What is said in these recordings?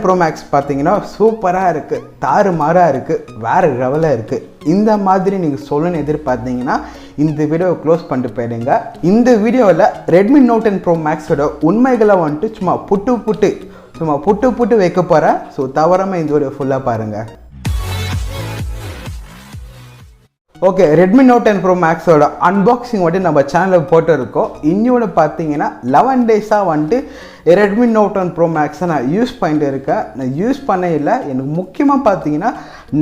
Bro maths பார்த்தீங்கன்னா சூப்பராக இருக்குது, தாறுமாறாக இருக்குது, வேறு லெவலில் இருக்குது. இந்த மாதிரி நீங்கள் சொல்லணும்னு எதிர்பார்த்தீங்கன்னா இந்த வீடியோவை க்ளோஸ் பண்ணிட்டு போயிடுங்க. இந்த வீடியோவில் ரெட்மி நோட் 10 ப்ரோ மேக்ஸோட உண்மைகளை வந்துட்டு சும்மா புட்டு வைக்க போகிறேன். ஸோ தவறாமல் இந்த வீடியோ ஃபுல்லாக பாருங்கள். ஓகே, ரெட்மி நோட் 10 ப்ரோ மேக்ஸோட அன்பாக்சிங் வந்துட்டு நம்ம சேனலில் போட்டிருக்கோம். இன்னோட பார்த்தீங்கன்னா 11 டேஸாக வந்துட்டு ரெட்மி நோட் 10 ப்ரோ மேக்ஸை நான் யூஸ் பண்ணிட்டு இருக்கேன். நான் யூஸ் பண்ண இல்லை, எனக்கு முக்கியமாக பார்த்தீங்கன்னா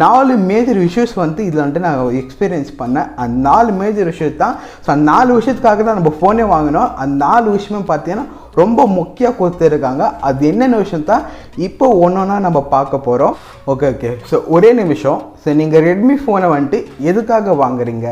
4 மேஜர் இஷ்யூஸ் வந்து இதில் வந்துட்டு நான் எக்ஸ்பீரியன்ஸ் பண்ணேன். அந்த 4 மேஜர் இஷ்யூஸ் தான். ஸோ அந்த 4 விஷயத்துக்காக தான் நம்ம ஃபோனே வாங்கினோம். அந்த 4 விஷயமே பார்த்தீங்கன்னா ரொம்ப முக்கியம் கொடுத்துருக்காங்க. அது என்னென்ன விஷயம் தான் இப்போ ஒன்றா நம்ம பார்க்க போகிறோம். ஓகே, ஸோ ஒரே நிமிஷம். ஸோ நீங்கள் ரெட்மி ஃபோனை வந்துட்டு எதுக்காக வாங்குறீங்க,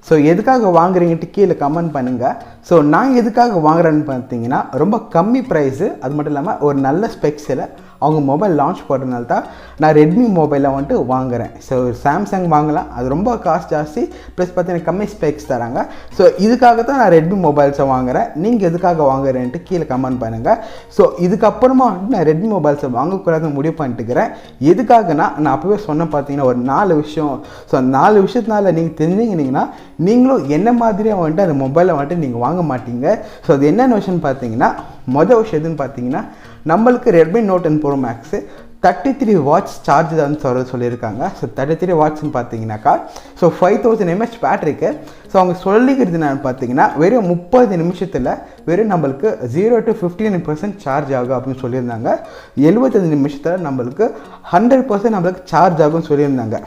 ஸோ எதுக்காக வாங்குறீங்கன்ட்டு கீழே கமெண்ட் பண்ணுங்கள். ஸோ நான் எதுக்காக வாங்குறேன்னு பார்த்தீங்கன்னா ரொம்ப கம்மி ப்ரைஸு, அது மட்டும் இல்லாமல் ஒரு நல்ல ஸ்பெக்ஸில் அவங்க மொபைல் லான்ச் பண்ணுறதுனால தான் நான் ரெட்மி மொபைலை வந்துட்டு வாங்குகிறேன். ஸோ சாம்சங் வாங்கலாம், அது ரொம்ப காஸ்ட் ஜாஸ்தி, ப்ளஸ் பார்த்தீங்கன்னா கம்மி ஸ்பெக்ஸ் தராங்க. ஸோ இதுக்காக தான் நான் ரெட்மி மொபைல்ஸை வாங்குகிறேன். நீங்கள் எதுக்காக வாங்குறேன்ட்டு கீழே கமெண்ட் பண்ணுங்கள். ஸோ இதுக்கப்புறமா வந்துட்டு நான் ரெட்மி மொபைல்ஸை வாங்கக்கூடாதுன்னு முடிவு பண்ணிட்டுக்கிறேன். எதுக்காகனா நான் அப்போவே சொன்ன பார்த்தீங்கன்னா ஒரு 4 விஷயம். ஸோ அந்த 4 விஷயத்தினால நீங்கள் தெரிஞ்சுக்கினீங்கன்னா நீங்களும் என்ன மாதிரியாக வந்துட்டு அந்த மொபைலை வந்துட்டு நீங்கள் வாங்க மாட்டீங்க. ஸோ அது என்னென்ன விஷயம்னு பார்த்தீங்கன்னா, மொதல் விஷயம் எதுன்னு பார்த்தீங்கன்னா, நம்மளுக்கு Redmi note 10 pro max 33 watts charge தான் சொல்லியிருக்காங்க. ஸோ 33 வாட்ஸ்ன்னு பார்த்தீங்கன்னாக்கா ஸோ 5000 mAh பேட்டரிக்கு. ஸோ அவங்க சொல்லிக்கிறது என்னன்னு பார்த்தீங்கன்னா வெறும் 30 நிமிஷத்தில் வெறும் நம்மளுக்கு 0 to 15% சார்ஜ் ஆகும் அப்படின்னு சொல்லியிருந்தாங்க. 75 நிமிஷத்தில் நம்மளுக்கு 100% நம்மளுக்கு சார்ஜ் ஆகும்னு சொல்லியிருந்தாங்க.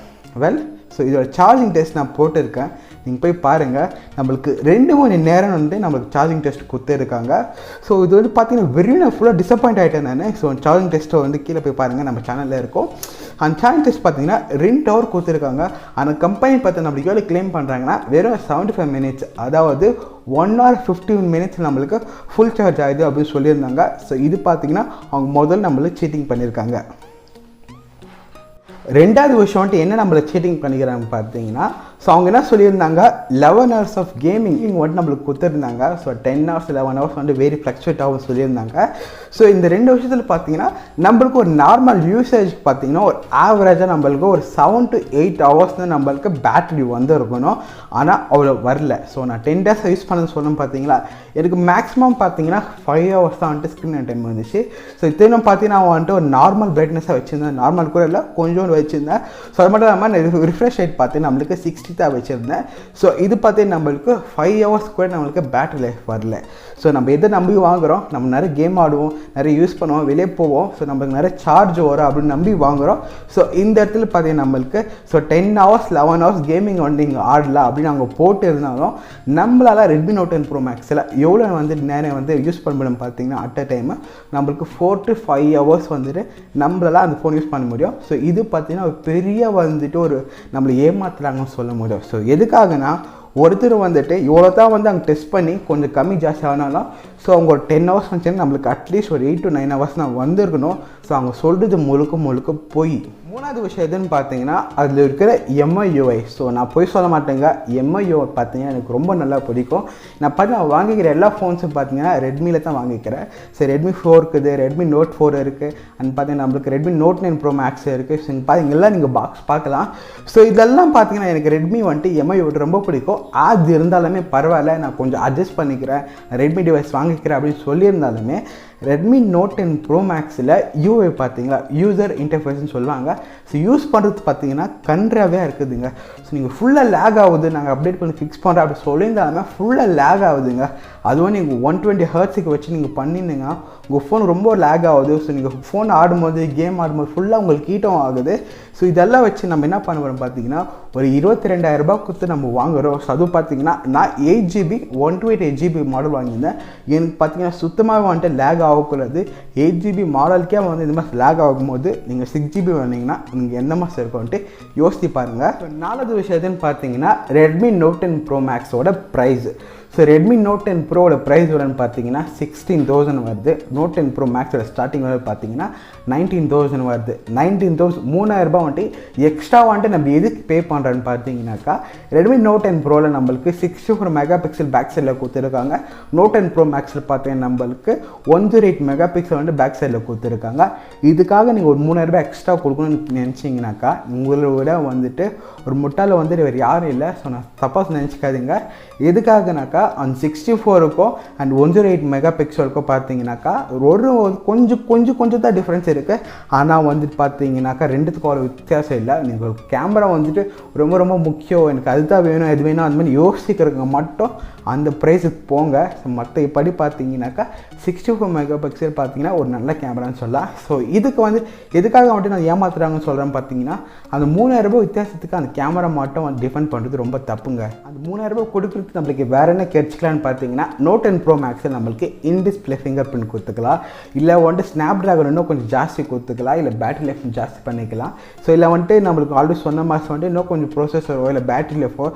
வெல், ஸோ இதோட சார்ஜிங் டெஸ்ட் நான் போட்டிருக்கேன், நீங்கள் போய் பாருங்கள். நம்மளுக்கு 2 மணி நேரம் வந்து நம்மளுக்கு சார்ஜிங் டெஸ்ட் கொடுத்துருக்காங்க. ஸோ இது வந்து பார்த்தீங்கன்னா வெறும் நான் ஃபுல்லாக டிசப்பாயிண்ட் ஆகிட்டேன் நான். ஸோ சார்ஜிங் டெஸ்ட்டை வந்து கீழே போய் பாருங்கள், நம்ம சேனலில் இருக்கும். அந்த சார்ஜிங் டெஸ்ட் பார்த்தீங்கன்னா 2 hour கொடுத்துருக்காங்க. அந்த கம்பெனி பார்த்து நம்மளுக்கு எவ்வளோ கிளைம் பண்ணுறாங்கன்னா வெறும் 75 minutes, அதாவது 1 hour 15 minutes நம்மளுக்கு ஃபுல் சார்ஜ் ஆகுது அப்படின்னு சொல்லியிருந்தாங்க. ஸோ இது பார்த்தீங்கன்னா அவங்க முதல்ல நம்மளுக்கு சீட்டிங் பண்ணியிருக்காங்க. ரெண்டாவது விஷயம் வந்துட்டு என்ன நம்மளை சீட்டிங் பண்ணிக்கிறாங்க பார்த்தீங்கன்னா, ஸோ அவங்க என்ன சொல்லியிருந்தாங்க, 11 hours ஆஃப் கேமிங் வந்துட்டு நம்மளுக்கு கொடுத்துருந்தாங்க. ஸோ 10 hours 11 hours வந்து வெரி ஃப்ளக்சுவேட் ஆகும் சொல்லியிருந்தாங்க. ஸோ இந்த 2 விஷயத்தில் பார்த்தீங்கன்னா நம்மளுக்கு ஒரு நார்மல் யூசேஜ்க்கு பார்த்தீங்கன்னா ஒரு ஆவரேஜாக நம்மளுக்கு ஒரு 7 to 8 hours தான் நம்மளுக்கு பேட்டரி வந்து இருக்கணும். ஆனால் அவ்வளோ வரல. ஸோ நான் 10 days யூஸ் பண்ணது சொல்லணும் பார்த்தீங்களா, எனக்கு மேக்ஸிமம் பார்த்தீங்கன்னா 5 hours தான் வந்துட்டு ஸ்க்ரீன் டைம் வந்துச்சு. ஸோ இத்தனை பார்த்தீங்கன்னா வந்துட்டு ஒரு நார்மல் பிரைட்னஸாக வச்சுருந்தேன், நார்மல் கூட இல்லை கொஞ்சோண்டு வச்சுருந்தேன். ஸோ அது மட்டும் இல்லாமல் ரிஃப்ரெஷ் ரேட் பார்த்து நம்மளுக்கு 60 தான் வச்சுருந்தேன். ஸோ இது பார்த்தீங்கன்னா நம்மளுக்கு 5 hours கூட நம்மளுக்கு பேட்டரி லைஃப் வரல. ஸோ நம்ம எதை நம்பி வாங்குகிறோம், நம்ம நிறைய கேம் ஆடுவோம், நிறைய யூஸ் பண்ணுவோம், வெளியே போவோம், ஸோ நம்மளுக்கு நிறைய சார்ஜ் வரும் அப்படின்னு நம்பி வாங்குகிறோம். ஸோ இந்த இடத்துல பார்த்தீங்கன்னா நம்மளுக்கு ஸோ 10 hours 11 hours கேமிங் வந்து இங்கே ஆடலாம் அப்படின்னு அவங்க போட்டு இருந்தாலும் நம்மளால் ரெட்மி நோட் 10 ப்ரோ மேக்ஸில் எவ்வளோ வந்து நேரம் வந்து யூஸ் பண்ண முடியும் பார்த்தீங்கன்னா அட் அ டைம் நம்மளுக்கு 4 to 5 hours வந்துட்டு நம்மளால் அந்த ஃபோன் யூஸ் பண்ண முடியும். ஸோ இது பார்த்தீங்கன்னா ஒரு பெரிய வந்துட்டு ஒரு நம்மளை ஏமாத்துறாங்கன்னு சொல்ல முடியும். ஸோ எதுக்காகனா ஒருத்தர் வந்துட்டு இவ்வளோ தான் வந்து அங்கே டெஸ்ட் பண்ணி கொஞ்சம் கம்மி ஜாஸ்தி ஆனாலும் ஸோ அவங்க ஒரு 10 hours வந்துச்சுன்னா நம்மளுக்கு அட்லீஸ்ட் ஒரு 8 to 9 hours நான் வந்திருக்கணும். ஸோ அவங்க சொல்கிறது முழுக்க போய். மூணாவது விஷயம் எதுன்னு பார்த்தீங்கன்னா அதில் இருக்கிற MIUI. ஸோ நான் போய் சொல்ல மாட்டேங்க, MIUI பார்த்தீங்கன்னா எனக்கு ரொம்ப நல்லா பிடிக்கும். நான் பார்த்தீங்கன்னா வாங்கிக்கிற எல்லா ஃபோன்ஸும் பார்த்தீங்கன்னா ரெட்மியில் தான் வாங்கிக்கிறேன். ஸோ ரெட்மி 4 இருக்குது, ரெட்மி நோட் 4 இருக்குது, அண்ட் பார்த்தீங்கன்னா நம்மளுக்கு ரெட்மி நோட் 9 ப்ரோ மேக்ஸ் இருக்குது. ஸோ இங்கே பார்த்தீங்கன்னா நீங்கள் பாக்ஸ் பார்க்கலாம். ஸோ இதெல்லாம் பார்த்தீங்கன்னா எனக்கு ரெட்மி வந்துட்டு MIUI ரொம்ப பிடிக்கும். அது இருந்தாலுமே பரவாயில்ல, நான் கொஞ்சம் அட்ஜஸ்ட் பண்ணிக்கிறேன், ரெட்மி டிவைஸ் வாங்கிக்கிறேன் அப்படின்னு சொல்லியிருந்தாலுமே ரெட்மி நோட் 10 ப்ரோ மேக்ஸில் UI பார்த்தீங்களா, யூசர் இன்டர்ஃபேஸ்ன்னு சொல்லுவாங்க. ஸோ யூஸ் பண்ணுறது பார்த்தீங்கன்னா கன்றாவே இருக்குதுங்க. ஸோ நீங்கள் ஃபுல்லாக லேக் ஆகுது, நாங்கள் அப்டேட் பண்ணி ஃபிக்ஸ் பண்ணுறோம் அப்படி சொல்லியிருந்தாலுமே ஃபுல்லாக லேக் ஆகுதுங்க. அதுவும் நீங்கள் 120 Hz வச்சு நீங்கள் பண்ணிங்கன்னா உங்கள் ஃபோன் ரொம்ப லேக் ஆகுது. ஸோ நீங்கள் ஃபோன் ஆடும்போது கேம் ஆடும்போது ஃபுல்லாக உங்களுக்கு ஹீட்டும் ஆகுது. ஸோ இதெல்லாம் வச்சு நம்ம என்ன பண்ண போகிறோம் பார்த்தீங்கன்னா ஒரு 22,000 ரூபாய் கொடுத்து நம்ம வாங்குகிறோம். ஸோ அதுவும் பார்த்தீங்கன்னா நான் 8GB 128GB மாடல் வாங்கியிருந்தேன். எனக்கு பார்த்தீங்கன்னா சுத்தமாக வந்துட்டு லேக் ஆகக்கூடாது. 8GB மாடலுக்கே வந்து இந்த மாதிரி லேக் ஆகும்போது நீங்கள் 6GB வாங்கினீங்கன்னா நீங்கள் எந்த மாதிரி இருக்கும்ன்ட்டு யோசித்து பாருங்கள். 4வது விஷயம் எதுன்னு பார்த்தீங்கன்னா ரெட்மி நோட் 10 ப்ரோ மேக்ஸோட ப்ரைஸ். ஸோ ரெட்மி நோட் 10 ப்ரோவோட ப்ரைஸ் வரன்னு பார்த்தீங்கன்னா 16,000 வருது. நோட் 10 ப்ரோ மேக்ஸோட ஸ்டார்டிங் வரது பார்த்தீங்கன்னா 19,000 வருது. 19,000 3,000 வந்துட்டு எக்ஸ்ட்ரா வந்துட்டு நம்ம எதுக்கு பே பண்ணுறோன்னு பார்த்தீங்கன்னாக்கா ரெட்மி நோட் 10 ப்ரோவில் நம்மளுக்கு 64 மெகா பிக்சல் பேக் சைடில் கொடுத்துருக்காங்க. நோட் 10 ப்ரோ மேக்ஸில் பார்த்தீங்கன்னா நம்மளுக்கு 108 மெகா பிக்சல் வந்து பேக் சைடில் கொடுத்துருக்காங்க. இதுக்காக நீங்கள் ஒரு 3,000 எக்ஸ்ட்ரா கொடுக்கணும்னு நினச்சிங்கனாக்கா உங்களோட வந்துட்டு ஒரு முட்டால் வந்துட்டு வேறு யாரும் இல்லை. ஸோ நான் சப்போஸ் நினச்சிக்காதீங்க. எதுக்காகனாக்கா அந்த 64க்கோ அண்ட் 108 மெகா பிக்சலுக்கோ பார்த்தீங்கன்னாக்கா ஒரு கொஞ்சம் தான் டிஃப்ரென்ஸ் இருக்குது. ஆனால் வந்துட்டு பார்த்தீங்கன்னாக்கா ரெண்டுத்துக்கும் ஒரு வித்தியாசம் இல்லை. நீங்கள் கேமரா வந்துட்டு ரொம்ப முக்கியம், எனக்கு அதுதான் வேணும் இது வேணும் அந்த மாதிரி யோசிக்கிறவங்க மட்டும் அந்த ப்ரைஸுக்கு போங்க. மற்ற இப்படி பார்த்தீங்கன்னாக்கா 64 மெகா பிக்சல் பார்த்தீங்கன்னா ஒரு நல்ல கேமரான்னு சொல்லலாம். ஸோ இதுக்கு வந்து எதுக்காக வந்துட்டு நான் ஏமாத்துறாங்கன்னு சொல்கிறேன்னு பார்த்தீங்கன்னா அந்த 3,000 வித்தியாசத்துக்கு அந்த கேமரா மட்டும் வந்து டிஃபெண்ட் பண்ணுறது ரொம்ப தப்புங்க. அந்த 3,000 கொடுக்குறதுக்கு நம்மளுக்கு வேறு என்ன கிடைச்சிக்கலான்னு பார்த்தீங்கன்னா நோட் 10 ப்ரோ மேக்ஸில் நம்மளுக்கு இன் டிஸ்பிளே ஃபிங்கர் பிரிண்ட் கொடுத்துக்கலாம், இல்லை வந்துட்டு ஸ்னாப் ட்ராகன் இன்னும் கொஞ்சம் ஜாஸ்தி கொடுத்துக்கலாம், இல்லை பேட்டரி லைஃப் ஜாஸ்தி பண்ணிக்கலாம். ஸோ இல்லை வந்துட்டு நம்மளுக்கு ஆல்ரெடி சொன்ன மாதிரி வந்துட்டு இன்னும் கொஞ்சம் ப்ரோசஸரோ இல்லை பேட்டரி லைஃபோ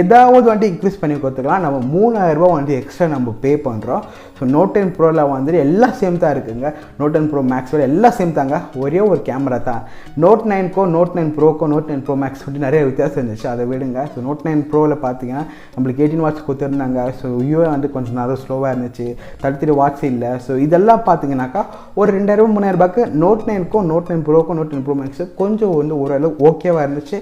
ஏதாவது வந்துட்டு இன்க்ரீஸ் பண்ணி கொடுத்துக்கலாம். நம்ம 3,000 வந்து எக்ஸ்ட்ரா நம்ம பே பண்ணுறோம். ஸோ நோட் 10 ப்ரோவில் வந்துட்டு எல்லாம் சேம் தான் இருக்குங்க. நோட் 10 ப்ரோ மேக்ஸோட எல்லாம் சேம் தாங்க, ஒரே ஒரு கேமரா தான். நோட் 9க்கோ நோட் 9 ப்ரோக்கோ நோட் 10 ப்ரோ மேக்ஸ் வந்துட்டு நிறைய வித்தியாசம் இருந்துச்சு, அதை விடுங்க. ஸோ நோட் 9 ப்ரோவில் பார்த்தீங்கன்னா நம்மளுக்கு 18 வாட்ஸ் கொடுத்துருந்தாங்க. ஸோ யூஏ வந்து கொஞ்சம் நிறைய ஸ்லோவாக இருந்துச்சு, 33 வாட்ஸ் இல்லை. ஸோ இதெல்லாம் பார்த்தீங்கன்னாக்கா ஒரு 2,000 3,000 நோட் 9க்கோ நோட் 9 ப்ரோக்கோ நோட் 10 ப்ரோ மேக்ஸு கொஞ்சம் வந்து ஓரளவு ஓகேவாக இருந்துச்சு.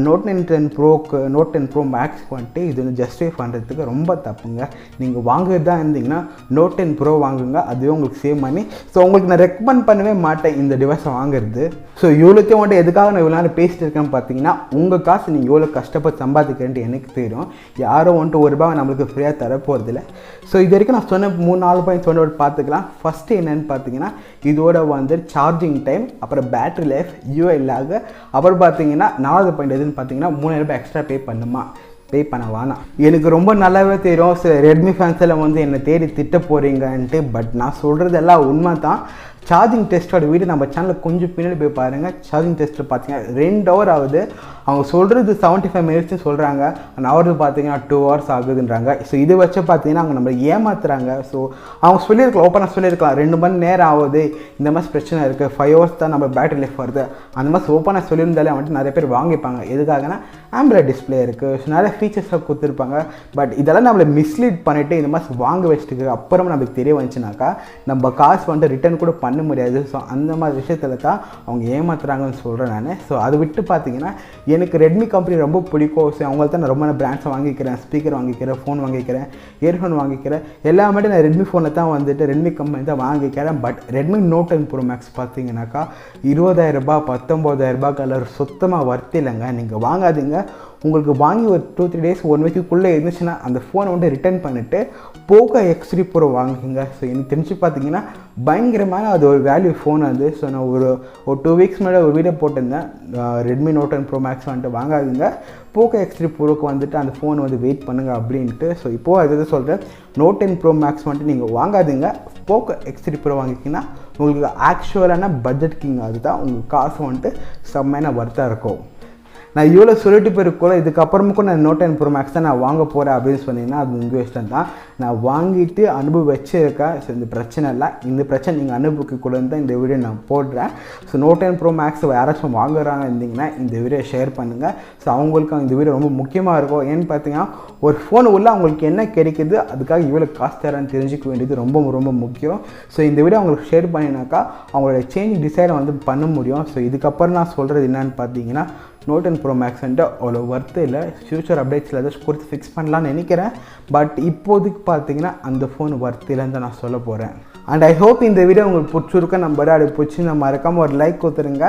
நோட் 10 ப்ரோக்கு நோட் 10 ப்ரோ மேக்ஸ்க்கு வந்துட்டு இது வந்து ஜஸ்டிஃபை பண்ணுறதுக்கு ரொம்ப தப்புங்க. நீங்கள் வாங்குறது தான் இருந்தீங்கன்னா நோட் 10 ப்ரோ வாங்குங்க, அதுவே உங்களுக்கு சேவ் பண்ணி. ஸோ உங்களுக்கு நான் ரெக்கமெண்ட் பண்ணவே மாட்டேன் இந்த டிவைஸை வாங்குறது. ஸோ இவ்வளோக்கே வந்துட்டு எதுக்காக நான் இவ்வளோ நேரம் பேசிட்டு இருக்கேன்னு பார்த்தீங்கன்னா உங்கள் காசு நீங்கள் எவ்வளோ கஷ்டப்பட்டு சம்பாதிக்கிறேன்ட்டு எனக்கு தெரியும். யாரும் வந்துட்டு ₹1 நம்மளுக்கு ஃப்ரீயாக தர போகிறதில்ல. ஸோ இது வரைக்கும் நான் சொன்ன 3-4 பாயிண்ட்ஸ் வந்து பார்த்துக்கலாம். ஃபஸ்ட்டு என்னென்னு பார்த்தீங்கன்னா இதோட வந்து சார்ஜிங் டைம், அப்புறம் பேட்டரி லைஃப், யூஐ லாக், அப்புறம் பார்த்தீங்கன்னா 4வது பாயிண்ட் எதுன்னு பார்த்தீங்கன்னா ₹3,000 எக்ஸ்ட்ரா பே பண்ணுமா பே பண்ண வேணாம். எனக்கு ரொம்ப நல்லாவே தெரியும் சில ரெட்மி ஃபேன்ஸில் வந்து என்னை தேடி திட்ட போகிறீங்கன்ட்டு. பட் நான் சொல்கிறது எல்லாம் உண்மை தான். சார்ஜிங் டெஸ்ட்டோட வீடியோ நம்ம சேனலில் கொஞ்சம் பின்னாடி போய் பாருங்கள். சார்ஜிங் டெஸ்ட்டில் பார்த்தீங்கன்னா 2 ஹவர் ஆகுது. அவங்க சொல்கிறது 75 மினிட்ஸ்னு சொல்கிறாங்க, அந்த ஹவர் பார்த்தீங்கன்னா 2 ஹவர்ஸ் ஆகுதுன்றாங்க. ஸோ இது வச்சு பார்த்தீங்கன்னா அவங்க நம்மளை ஏமாத்துறாங்க. ஸோ அவங்க சொல்லியிருக்கலாம், ஓப்பனாக சொல்லியிருக்கலாம் 2 மணி நேரம் ஆகுது, இந்த மாதிரி பிரச்சனை இருக்குது, 5 ஹவர்ஸ் தான் நம்ம பேட்டரி லைஃப் வருது, அந்த மாதிரி ஓப்பனாக சொல்லியிருந்தாலே வந்துட்டு நிறைய பேர் வாங்கிப்பாங்க. எதுக்காகனா ஆம்ப்லேட் டிஸ்பிளே இருக்குது, ஸோ நிறைய ஃபீச்சர்ஸாக கொடுத்துருப்பாங்க. பட் இதெல்லாம் நம்மளை மிஸ்லீட் பண்ணிவிட்டு இந்த மாதிரி வாங்க வச்சுட்டு அப்புறமா நம்மளுக்கு தெரிய வந்துச்சுனாக்கா நம்ம காசு வந்துட்டு ரிட்டர்ன் கூட பண்ண முடியாது. ஸோ அந்த மாதிரி விஷயத்தில் தான் அவங்க ஏமாத்துறாங்கன்னு சொல்கிறேன் நான். ஸோ அதை விட்டு பார்த்தீங்கன்னா எனக்கு ரெட்மி கம்பெனி ரொம்ப பிடிக்கும். ஸோ அவங்கள்ட்ட தான் ரொம்ப பிராண்ட்ஸை வாங்கிக்கிறேன், ஸ்பீக்கர் வாங்கிக்கிறேன், ஃபோன் வாங்கிக்கிறேன், இயர்ஃபோன் வாங்கிக்கிறேன், எல்லாமே நான் ரெட்மி ஃபோனில் தான் வந்துட்டு ரெட்மி கம்பெனி தான் வாங்கிக்கிறேன். But Redmi note 10 pro max பார்த்தீங்கன்னாக்கா ₹20,000 ₹19,000 கலர் சுத்தமாக வர்த்து இல்லைங்க. நீங்கள் வாங்காதீங்க. உங்களுக்கு வாங்கி ஒரு 2-3 டேஸ் 1 வீக்குள்ளே இருந்துச்சுன்னா அந்த ஃபோனை வந்து ரிட்டர்ன் பண்ணிவிட்டு போக்கோ X3 ப்ரோ வாங்கிக்கோங்க. ஸோ எனக்கு தெரிஞ்சு பார்த்தீங்கன்னா பயங்கரமான அது ஒரு வேல்யூ ஃபோன் அது. ஸோ நான் ஒரு 2 வீக்ஸ் முன்னாடி ஒரு வீடியோ போட்டிருந்தேன், ரெட்மி நோட் 10 ப்ரோ மேக்ஸ் வந்துட்டு வாங்காதீங்க, போக்கோ X3 ப்ரோக்கு வந்துட்டு அந்த ஃபோன் வந்து வெயிட் பண்ணுங்கள் அப்படின்ட்டு. ஸோ இப்போது அது சொல்கிறேன், நோட் 10 ப்ரோ மேக்ஸ் வந்துட்டு நீங்கள் வாங்காதீங்க, போக்கோ X3 ப்ரோ வாங்கிக்கிங்கன்னா உங்களுக்கு ஆக்சுவலான பட்ஜெட் கிங் அதுதான். உங்களுக்கு காசு வந்துட்டு செம்மையான வர்த்தாக இருக்கும். நான் இவ்வளோ சொல்லிட்டு போயிருக்கோல, இதுக்கப்புறமுக்கும் நான் நோட் 10 ப்ரோ மேக்ஸ் தான் நான் வாங்க போகிறேன் அப்படின்னு சொன்னீங்கன்னா அது உங்கள் இஷ்டம் தான். நான் வாங்கிட்டு அனுபவிச்சிருக்கேன். ஸோ இந்த பிரச்சனை இல்லை, இந்த பிரச்சனை நீங்கள் அனுபவிக்கக்கூடாதுன்னு தான் இந்த வீடியோ நான் போடுறேன். ஸோ நோட் 10 ப்ரோ மேக்ஸ் யாராச்சும் வாங்குறாங்க இருந்தீங்கன்னா இந்த வீடியோ ஷேர் பண்ணுங்கள். ஸோ அவங்களுக்கு இந்த வீடியோ ரொம்ப முக்கியமாக இருக்கும். ஏன்னு பார்த்தீங்கன்னா ஒரு ஃபோன் உள்ள அவங்களுக்கு என்ன கிடைக்குது, அதுக்காக இவ்வளோ காசு தரேன்னு தெரிஞ்சிக்க வேண்டியது ரொம்ப முக்கியம். ஸோ இந்த வீடியோ அவங்களுக்கு ஷேர் பண்ணினாக்கா அவங்களோட சேஞ்ச் டிசைனை வந்து பண்ண முடியும். ஸோ இதுக்கப்புறம் நான் சொல்கிறது என்னன்னு பார்த்தீங்கன்னா நோட் 10 ப்ரோ மேக்ஸ் வந்துட்டு அவ்வளோ ஒர்த்து இல்லை. ஃப்யூச்சர் அப்டேட்ஸில் ஏதாச்சும் கொடுத்து ஃபிக்ஸ் பண்ணலான்னு நினைக்கிறேன். பட் இப்போதைக்கு பார்த்தீங்கன்னா அந்த ஃபோன் ஒர்த்து இல்லைன்னு தான் நான் சொல்ல போகிறேன். அண்ட் ஐ ஹோப் இந்த வீடியோ உங்களுக்கு பிடிச்சிருக்க நம்பர். அப்படி பிடிச்சி நம்ம மறக்காமல் ஒரு லைக் கொடுத்துருங்க.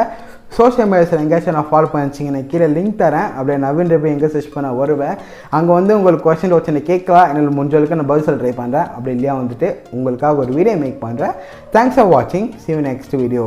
சோஷியல் மீடியாஸில் எங்கேயாச்சும் நான் ஃபாலோ பண்ணிச்சிங்கன்னா கீழே லிங்க் தரேன். அப்படியே நவீன் ரவி எங்கே சர்ச் பண்ண வருவேன். அங்கே வந்து உங்களுக்கு கொஸ்டின் வச்சு கேட்கலாம், என்னால் முடிஞ்சளவுக்கு நான் பதில் சொல்ல ட்ரை பண்ணுறேன். அப்படி இல்லையா வந்துட்டு உங்களுக்காக ஒரு வீடியோ மேக் பண்ணுறேன். தேங்க்ஸ் ஃபார் வாட்சிங். See you next video.